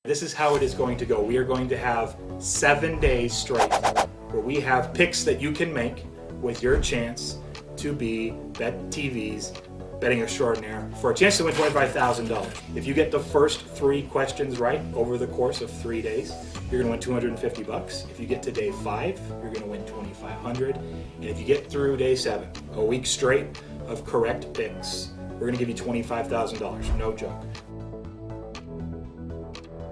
This is how it is going to go. We are going to have 7 days straight where we have picks that you can make with your chance to be BetTV's Betting Extraordinaire for a chance to win $25,000. If you get the first 3 questions right over the course of 3 days, you're going to win $250. If you get to day 5, you're going to win $2,500. And if you get through day 7, a week straight of correct picks, we're going to give you $25,000. No joke.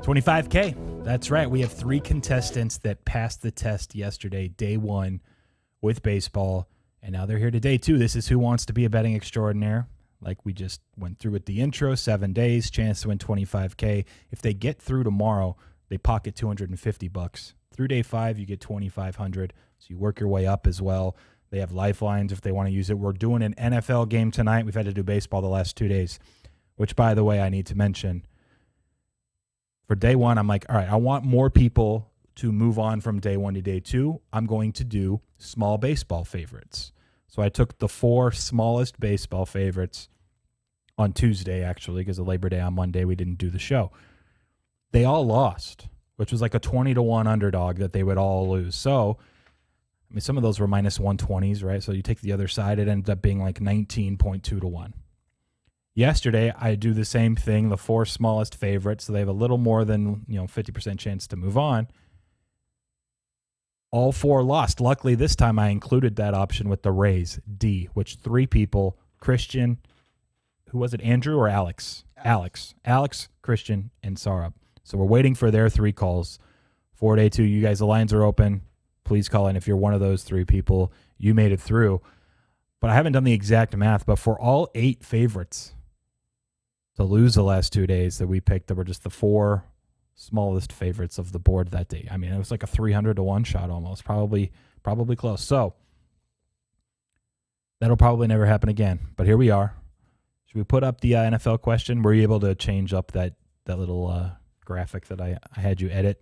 $25K. That's right. We have 3 contestants that passed the test yesterday, day 1 with baseball, and now they're here to day 2. This is Who Wants to Be a Betting Extraordinaire. Like we just went through with the intro, 7 days, chance to win $25K. If they get through tomorrow, they pocket $250. Through day 5, you get $2,500. So you work your way up as well. They have lifelines if they want to use it. We're doing an NFL game tonight. We've had to do baseball the last 2 days, which, by the way, I need to mention. For day 1, I'm like, all right, I want more people to move on from day 1 to day 2. I'm going to do small baseball favorites. So I took the 4 smallest baseball favorites on Tuesday, actually, because of Labor Day on Monday, we didn't do the show. They all lost, which was like a 20-1 underdog that they would all lose. So, I mean, some of those were minus 120s, right? So you take the other side, it ended up being like 19.2-1. Yesterday, I do the same thing, the 4 smallest favorites, so they have a little more than 50% chance to move on. All 4 lost. Luckily, this time I included that option with the Rays, D, which 3 people, Christian, who was it, Andrew or Alex? Alex, Christian, and Saurabh. So we're waiting for their 3 calls for day 2. You guys, the lines are open. Please call in if you're one of those 3 people. You made it through. But I haven't done the exact math, but for all 8 favorites to lose the last 2 days that we picked, that were just the 4 smallest favorites of the board that day. I mean, it was like a 300-1 shot almost, probably close. So that'll probably never happen again. But here we are. Should we put up the NFL question? Were you able to change up that little graphic that I had you edit?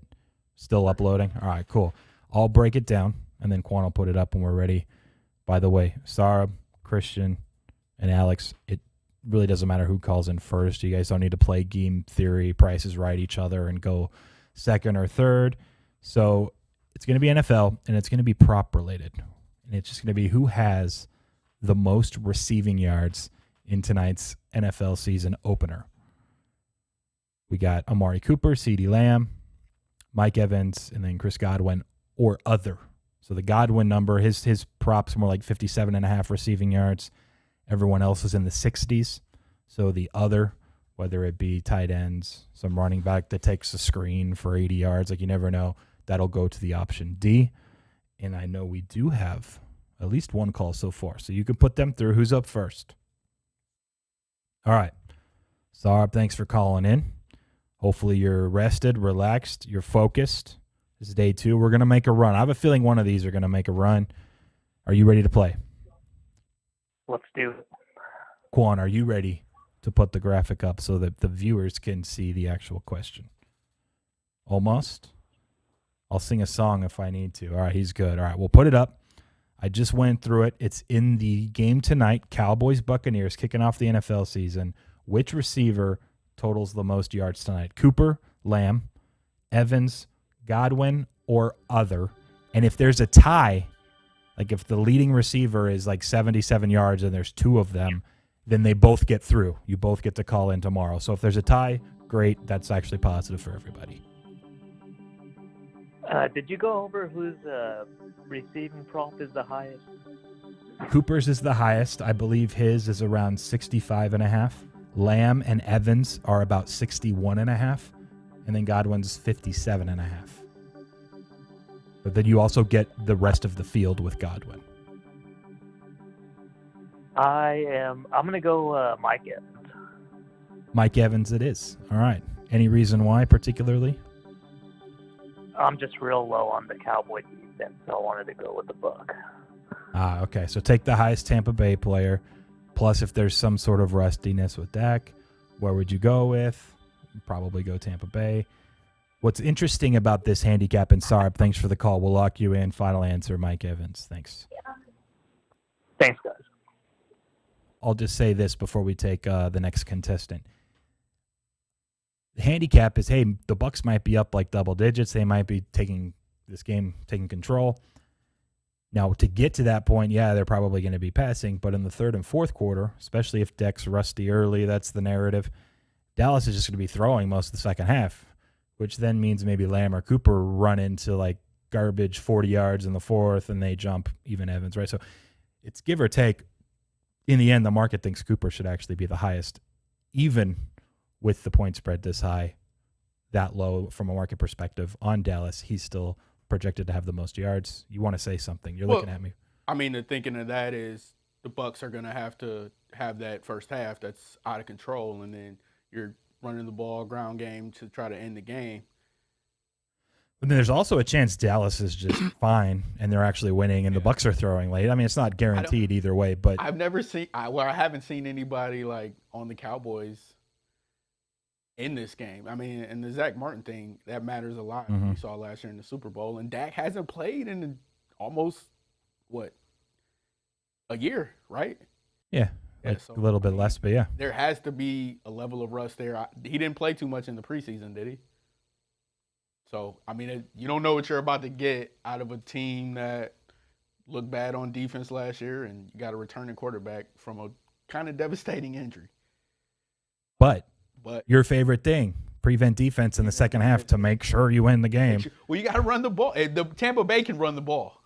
Still uploading? All right, cool. I'll break it down, and then Quan will put it up when we're ready. By the way, Saurabh, Christian, and Alex, it really doesn't matter who calls in first. You guys don't need to play game theory, prices right each other, and go second or third. So it's going to be NFL, and it's going to be prop related. And it's just going to be who has the most receiving yards in tonight's NFL season opener. We got Amari Cooper, CeeDee Lamb, Mike Evans, and then Chris Godwin or other. So the Godwin number, his props more like 57.5 receiving yards. Everyone else is in the 60s. So the other, whether it be tight ends, some running back that takes a screen for 80 yards, like you never know, that'll go to the option D. And I know we do have at least 1 call so far. So you can put them through. Who's up first? All right. Saurabh, thanks for calling in. Hopefully you're rested, relaxed, you're focused. This is day 2. We're going to make a run. I have a feeling one of these are going to make a run. Are you ready to play? Let's do it. Quan, are you ready to put the graphic up so that the viewers can see the actual question? Almost. I'll sing a song if I need to. All right, he's good. All right, we'll put it up. I just went through it. It's in the game tonight, Cowboys-Buccaneers, kicking off the NFL season. Which receiver totals the most yards tonight? Cooper, Lamb, Evans, Godwin, or other? And if there's a tie, like if the leading receiver is like 77 yards and there's 2 of them, then they both get through. You both get to call in tomorrow. So if there's a tie, great. That's actually positive for everybody. Did you go over whose receiving prop is the highest? Cooper's is the highest. I believe his is around 65.5. Lamb and Evans are about 61.5. And then Godwin's 57.5. But then you also get the rest of the field with Godwin. I'm going to go Mike Evans. Mike Evans it is. All right. Any reason why particularly? I'm just real low on the Cowboy defense, so I wanted to go with the Buck. Okay. So take the highest Tampa Bay player. Plus, if there's some sort of rustiness with Dak, where would you go with? Probably go Tampa Bay. What's interesting about this handicap, and Saurabh, thanks for the call. We'll lock you in. Final answer, Mike Evans. Thanks. Thanks, guys. I'll just say this before we take the next contestant. The handicap is, hey, the Bucks might be up like double digits. They might be taking control. Now, to get to that point, yeah, they're probably going to be passing. But in the third and fourth quarter, especially if Deck's rusty early, that's the narrative, Dallas is just going to be throwing most of the second half, which then means maybe Lamb or Cooper run into like garbage 40 yards in the fourth and they jump even Evans, right? So it's give or take. In the end, the market thinks Cooper should actually be the highest, even with the point spread this high, that low from a market perspective on Dallas. He's still projected to have the most yards. You want to say something? You're looking at me. I mean, the thinking of that is the Bucks are going to have that first half that's out of control, and then you're running the ball, ground game to try to end the game. But then there's also a chance Dallas is just fine and they're actually winning, and the Bucks are throwing late. I mean, it's not guaranteed either way, but I haven't seen anybody like on the Cowboys in this game. I mean, and the Zach Martin thing, that matters a lot. We saw last year in the Super Bowl, and Dak hasn't played in almost a year, right? Yeah, so, a little bit less, but yeah. There has to be a level of rust there. He didn't play too much in the preseason, did he? So, I mean, you don't know what you're about to get out of a team that looked bad on defense last year, and you got a returning quarterback from a kind of devastating injury. But your favorite thing, prevent defense in the second half to make sure you win the game. Well, you got to run the ball. The Tampa Bay can run the ball.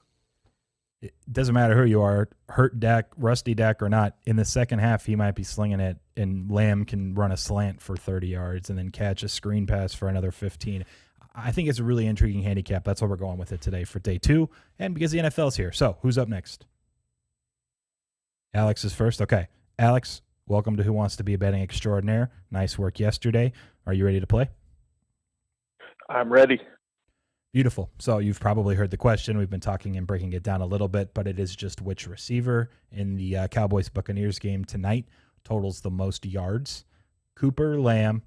It doesn't matter who you are, hurt Dak, rusty Dak or not. In the second half, he might be slinging it, and Lamb can run a slant for 30 yards and then catch a screen pass for another 15. I think it's a really intriguing handicap. That's why we're going with it today for day 2, and because the NFL's here. So, who's up next? Alex is first. Okay. Alex, welcome to Who Wants to Be a Betting Extraordinaire. Nice work yesterday. Are you ready to play? I'm ready. Beautiful. So you've probably heard the question. We've been talking and breaking it down a little bit, but it is just which receiver in the Cowboys-Buccaneers game tonight totals the most yards. Cooper, Lamb,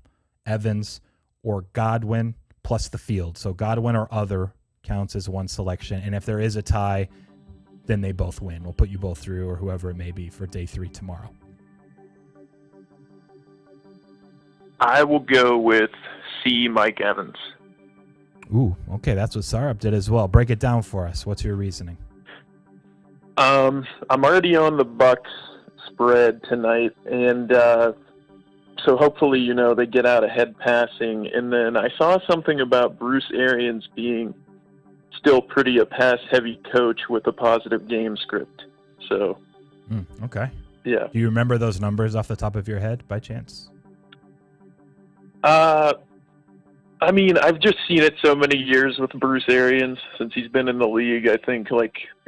Evans, or Godwin plus the field. So Godwin or other counts as one selection. And if there is a tie, then they both win. We'll put you both through, or whoever it may be, for day 3 tomorrow. I will go with C. Mike Evans. Ooh, okay. That's what Sarup did as well. Break it down for us. What's your reasoning? I'm already on the Bucks spread tonight, and so hopefully, they get out ahead passing. And then I saw something about Bruce Arians being still pretty a pass-heavy coach with a positive game script. So, okay. Yeah. Do you remember those numbers off the top of your head by chance? I mean, I've just seen it so many years with Bruce Arians since he's been in the league. I think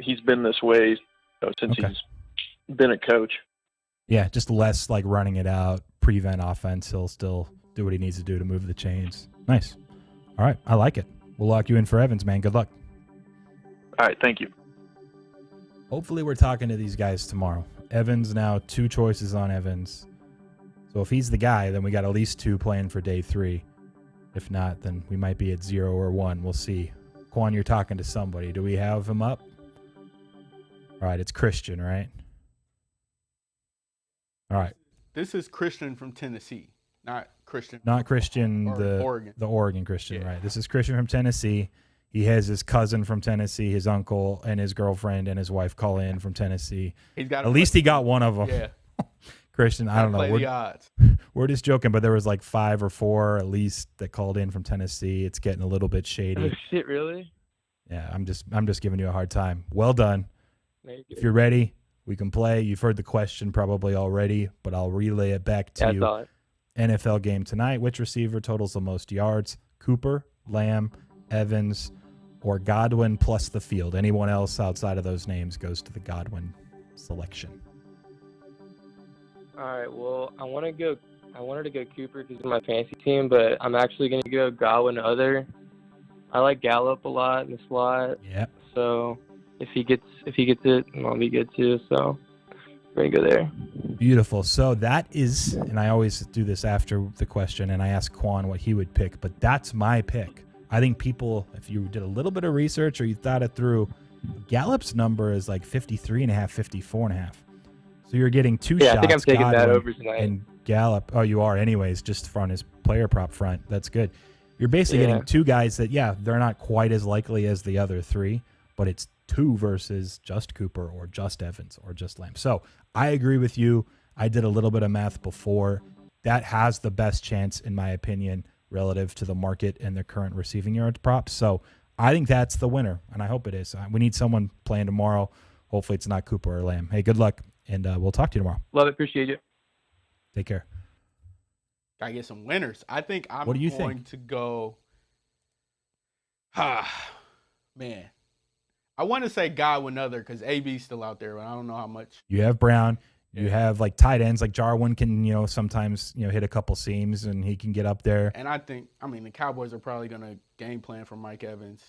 he's been this way since he's been a coach. Yeah, just less like running it out, prevent offense. He'll still do what he needs to do to move the chains. Nice. All right, I like it. We'll lock you in for Evans, man. Good luck. All right, thank you. Hopefully we're talking to these guys tomorrow. Evans now 2 choices on Evans. So if he's the guy, then we got at least 2 playing for day 3. If not, then we might be at 0 or 1. We'll see. Quan, you're talking to somebody. Do we have him up? All right, it's Christian, right? All right. This is Christian from Tennessee, not Christian. Oregon. The Oregon Christian, right? This is Christian from Tennessee. He has his cousin from Tennessee, his uncle, and his girlfriend and his wife call in from Tennessee. At least he got one of them. Yeah. Christian, I don't know. Play the odds. We're just joking, but there was like 5 or 4 at least that called in from Tennessee. It's getting a little bit shady. Oh shit, really? Yeah, I'm just giving you a hard time. Well done. Thank you. If you're ready, we can play. You've heard the question probably already, but I'll relay it back to you. NFL game tonight. Which receiver totals the most yards? Cooper, Lamb, Evans, or Godwin plus the field. Anyone else outside of those names goes to the Godwin selection. All right. Well, I wanted to go Cooper because of my fantasy team, but I'm actually going to go Godwin other. I like Gallup a lot in the slot. Yeah. So if he gets it, I'll be good too. So we're going to go there. Beautiful. So that is, and I always do this after the question, and I ask Quan what he would pick, but that's my pick. I think people, if you did a little bit of research or you thought it through, Gallup's number is like 53.5, 54.5. So you're getting 2 shots. I think I'm taking Godwin that over tonight. And Gallup. Oh, you are anyways, just on his player prop front. That's good. You're basically getting two guys that, they're not quite as likely as the other three, but it's two versus just Cooper or just Evans or just Lamb. So I agree with you. I did a little bit of math before. That has the best chance, in my opinion, relative to the market and their current receiving yards props. So I think that's the winner, and I hope it is. We need someone playing tomorrow. Hopefully it's not Cooper or Lamb. Hey, good luck, and we'll talk to you tomorrow. Love it. Appreciate you. Take care. Gotta get some winners. I think I'm What do you going think? to go. Man. I want to say Godwin other because AB's still out there, but I don't know how much. You have Brown. You have like tight ends like Jarwin can, sometimes, hit a couple seams and he can get up there. And the Cowboys are probably going to game plan for Mike Evans.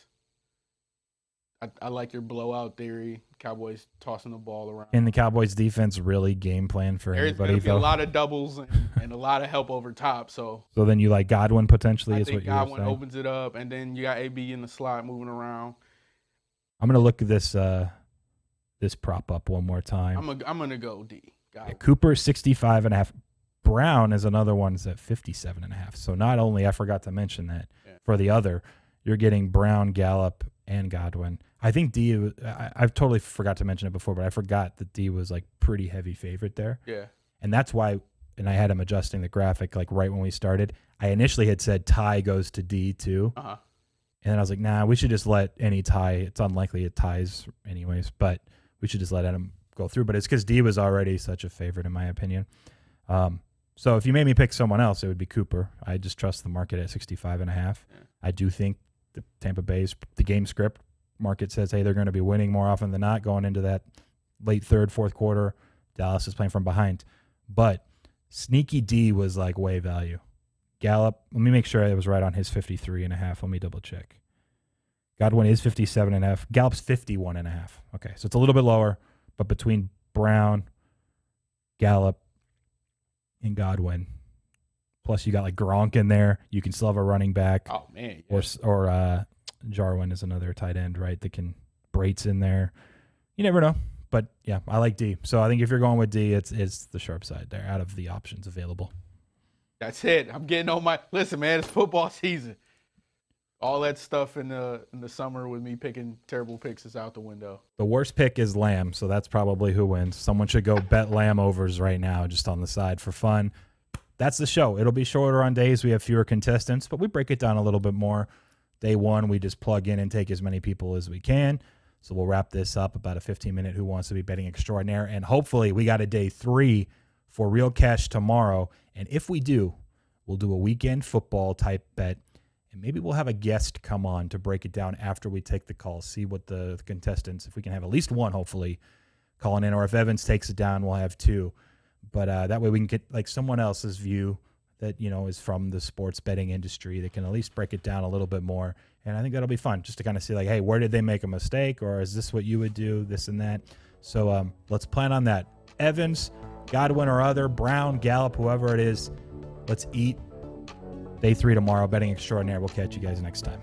I like your blowout theory. Cowboys tossing the ball around. And the Cowboys defense really game plan for There's anybody. going to be a lot of doubles and a lot of help over top. So then you like Godwin potentially I is think what you're saying. Godwin opens it up, and then you got AB in the slot moving around. I'm gonna look at this this prop up one more time. I'm gonna go D. Cooper 65.5. Brown is another one that's at 57.5. So not only, I forgot to mention that for the other, you're getting Brown, Gallup, and Godwin. I think D. I've totally forgot to mention it before, but I forgot that D was like pretty heavy favorite there. Yeah. And that's why, and I had him adjusting the graphic like right when we started. I initially had said tie goes to D too. Uh-huh. And then I was like, nah, we should just let any tie. It's unlikely it ties anyways, but we should just let him go through. But it's because D was already such a favorite in my opinion. So if you made me pick someone else, it would be Cooper. I just trust the market at 65.5. Yeah. I do think the Tampa Bay's, the game script market says, hey, they're going to be winning more often than not going into that late third, fourth quarter. Dallas is playing from behind. But sneaky D was like way value. Gallup, let me make sure I was right on his 53.5. Let me double check. Godwin is 57.5. Gallup's 51.5. Okay, so it's a little bit lower, but between Brown, Gallup, and Godwin, plus you got like Gronk in there. You can still have a running back. Oh man, yeah. Or Jarwin is another tight end, right? That can Brait's in there. You never know, but yeah, I like D. So I think if you're going with D, it's the sharp side there out of the options available. That's it. I'm getting on my listen, man. It's football season. All that stuff in the summer with me picking terrible picks is out the window. The worst pick is Lamb, so that's probably who wins. Someone should go bet Lamb overs right now, just on the side for fun. That's the show. It'll be shorter on days. We have fewer contestants, but we break it down a little bit more. Day one, we just plug in and take as many people as we can. So we'll wrap this up about a 15-minute Who Wants to Be Betting Extraordinaire, and hopefully we got a day 3 for real cash tomorrow. And if we do, we'll do a weekend football type bet. And maybe we'll have a guest come on to break it down after we take the call, see what the contestants, if we can have at least one, hopefully, calling in. Or if Evans takes it down, we'll have 2. But that way we can get like someone else's view that, is from the sports betting industry that can at least break it down a little bit more. And I think that'll be fun just to kind of see like, hey, where did they make a mistake? Or is this what you would do, this and that? So let's plan on that. Evans, Godwin or other, Brown, Gallup, whoever it is, let's eat. Day 3 tomorrow, Betting Extraordinaire. We'll catch you guys next time.